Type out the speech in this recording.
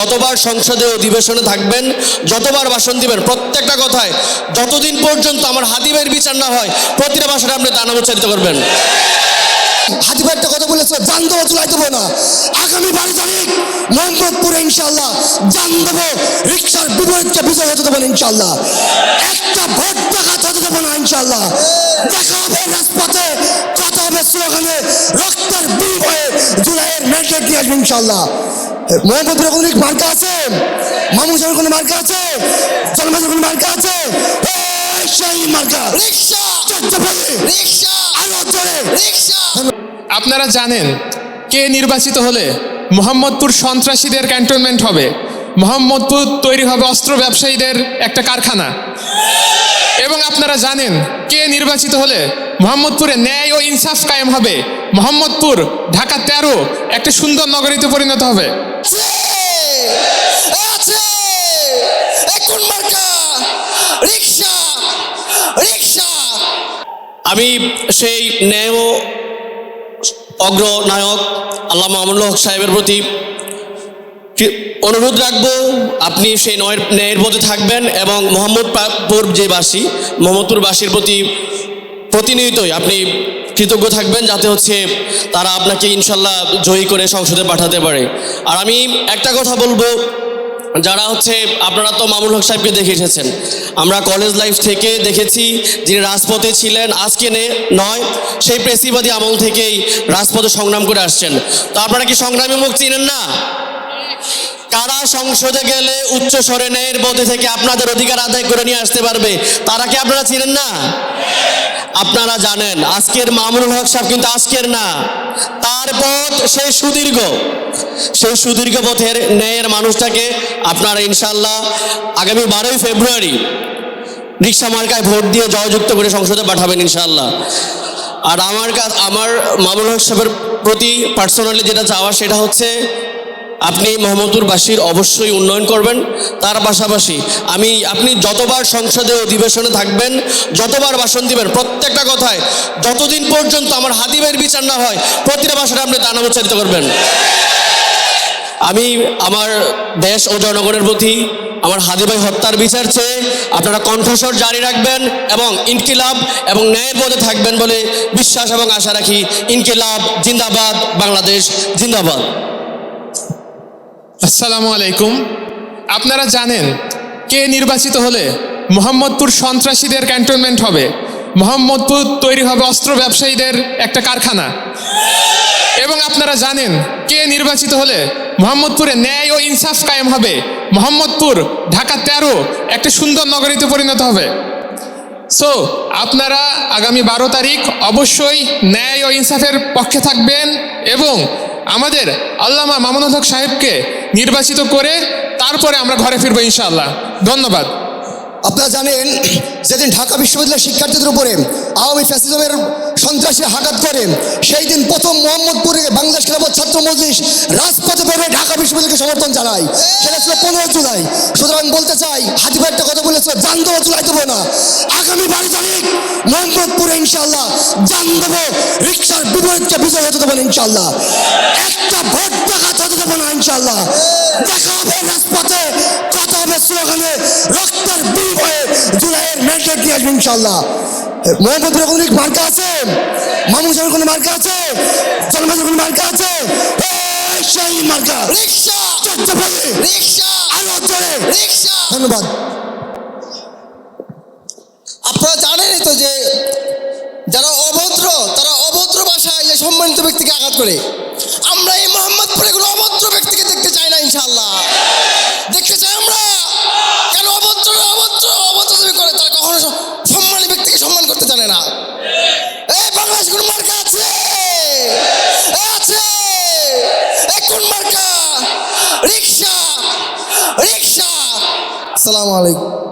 যতবার সংসদে অধিবেশনে থাকবেন, যতবার ভাষণ দিবেন, প্রত্যেকটা কথায় যতদিন পর্যন্ত আমার হাদিবের বিচার না হয় প্রতিটা ভাষাটা আপনি তা নাম উচ্চারিত করবেন। হাদিবের একটা কথা বলেছে, জান দেবো চুলাই দেবো না। আগামী 12 তারিখ মোহাম্মদপুরে ইনশাল্লাহ জান দেবো, রিক্সার বিপরীতকে বিজয় হতে দেবো ইনশাল্লাহ। একটা ভোট দেখাতে হতে দেবো না ইনশাল্লাহ। দেখা হবে রাজপথে, কথা হবে স্লোগানে, রক্তের বিনিময়ে জুলাইয়ের ম্যান্ডেট দিয়ে আসবে ইনশাল্লাহ। মোহাম্মদপুরে কোনো মার্কা আছে? মামুন সাহেবের কোনো মার্কা আছে? জনমের কোনো মার্কা আছে? সেই মার্কা রিক্সা, রিক্সা, আরো জোরে রিক্সা। আপনারা জানেন কে নির্বাচিত হলে মোহাম্মদপুর সন্ত্রাসীদের ক্যান্টনমেন্ট হবে, মোহাম্মদপুর তৈরি হবে অস্ত্র ব্যবসায়ীদের একটা কারখানা। এবং আপনারা জানেন কে নির্বাচিত হলে মোহাম্মদপুরে ন্যায় ও ইনসাফ কায়েম হবে, মোহাম্মদপুর ঢাকা 13 একটা সুন্দর নগরীতে পরিণত হবে। আমি সেই ন্যায় ও অগ্রনায়ক আল্লামা আমানুল হক সাহেবের প্রতি অনুরোধ রাখবো, আপনি সেই ন্যায়ের পথে থাকবেন এবং মোহাম্মদপুর যে বাসী, মোহাম্মদপুরবাসীর প্রতি প্রতিনিয়তই আপনি কৃতজ্ঞ থাকবেন, যাতে হচ্ছে তারা আপনাকে ইনশাল্লাহ জয়ী করে সংসদে পাঠাতে পারে। আর আমি একটা কথা বলবো, যারা হচ্ছে আপনারা তো মামুনুল হক সাহেবকে দেখে এসেছেন, আমরা কলেজ লাইফ থেকে দেখেছি যিনি রাজপথে ছিলেন, আজকে নয়, সেই পেশিবাদী আমল থেকেই রাজপথে সংগ্রাম করে আসছেন। তো আপনারা কি সংগ্রামী মুখ চিনেন না? কারা সংসদে গেলে উচ্চ স্বরে ন্যায়ের পথে থেকে আপনাদের অধিকার আদায় করে নিয়ে আসতে পারবে, তারা কি আপনারা চিনেন না? আপনারা জানেন আজকের মামুনুল হক সাহেব কিন্তু আজকের না, তার পথ সেই সুদীর্ঘ পথের ন্যায়ের মানুষটাকে আপনারা ইনশাল্লাহ আগামী 12ই ফেব্রুয়ারি রিক্সা মার্কায় ভোট দিয়ে জয়যুক্ত করে সংসদে পাঠাবেন ইনশাল্লাহ। আর আমার মামুনুল হক সাহেবের প্রতি পার্সোনালি যেটা চাওয়া, সেটা হচ্ছে আপনি মোহাম্মদপুরবাসীর অবশ্যই উন্নয়ন করবেন। তার পাশাপাশি আপনি যতবার সংসদে অধিবেশনে থাকবেন, যতবার ভাষণ দিবেন, প্রত্যেকটা কথায় যতদিন পর্যন্ত আমার হাদিবের বিচার না হয় প্রতিটা ভাষাটা আপনি তা নাম উচ্চারিত করবেন। আমি আমার দেশ ও জনগণের প্রতি আমার হাদি ভাই হত্যার বিচার চেয়ে আপনারা কণ্ঠস্বর জারি রাখবেন এবং ইনকিলাব এবং ন্যায়ের পথে থাকবেন বলে বিশ্বাস এবং আশা রাখি। ইনকিলাব জিন্দাবাদ, বাংলাদেশ জিন্দাবাদ। আসসালামু আলাইকুম। আপনারা জানেন কে নির্বাচিত হলে মোহাম্মদপুর সন্ত্রাসীদের ক্যান্টনমেন্ট হবে, মোহাম্মদপুর তৈরি হবে অস্ত্র ব্যবসায়ীদের একটা কারখানা। এবং আপনারা জানেন কে নির্বাচিত হলে মোহাম্মদপুরে ন্যায় ও ইনসাফ কায়েম হবে, মোহাম্মদপুর ঢাকা 13 একটা সুন্দর নগরীতে পরিণত হবে। সো আপনারা আগামী 12 তারিখ অবশ্যই ন্যায় ও ইনসাফের পক্ষে থাকবেন এবং আমাদের আল্লামা মামুনুল হক সাহেবকে নির্বাচিত করে তারপরে আমরা ঘরে ফিরবো ইনশাআল্লাহ। ধন্যবাদ। আপনারা জানেন যেদিন ঢাকা বিশ্ববিদ্যালয়ের শিক্ষার্থীদের উপরে আওয়ামী ফ্যাসিজমের সন্ত্রাসী আঘাত করে, সেই দিন প্রথম মোহাম্মদপুরে বাংলাদেশ খেলাফত ছাত্র মজলিস রাজপথে বের হয়ে ঢাকা বিশ্ববিদ্যালয়কে সমর্থন জানায়। সেটা ছিল 15 জুলাই। সুতরাং বলতে চাই, হাদিব একটা কথা বলেছে, জান দেবো চুলাই দেবো না। আগামী 12 তারিখ মোহাম্মদপুরে ইনশাল্লাহ জান দেবো, রিক্সার বিপরীতকে বিজয় হতে দেবো ইনশাল্লাহ। একটা ভোট দেখাতে হতে দেবো না ইনশাল্লাহ। দেখা হবে রাজপথে, কথা হবে স্লোগানে, রক্তের বিনিময়ে জুলাইয়ের ম্যান্ডেট দিয়ে আসবে ইনশাল্লাহ। মোহাম্মদপুরে কোনো মার্কা আছে? মামুন সাহেবের কোনো মার্কা আছে? জনমের কোনো মার্কা আছে? সেই মার্কা রিক্সা, রিক্সা, আরো জোরে রিক্সা। ধন্যবাদ। আপনারা জানেনই তো যে যারা অভদ্র, তারা অভদ্র ভাষায় এই সম্মানিত ব্যক্তিকে আঘাত করে। আমরা এই মোহাম্মদপুরে কোনো অভদ্র ব্যক্তিকে দেখতে চাই না ইনশাআল্লাহ। দেখতে চাই আমরা কেন অভদ্র করে, তারা কখনো সম্মানী ব্যক্তিকে সম্মান করতে জানে না। এই বাংলাদেশ কোন মার্কা আছে? কোন মার্কা? রিক্সা, রিক্সা। আসসালামু আলাইকুম।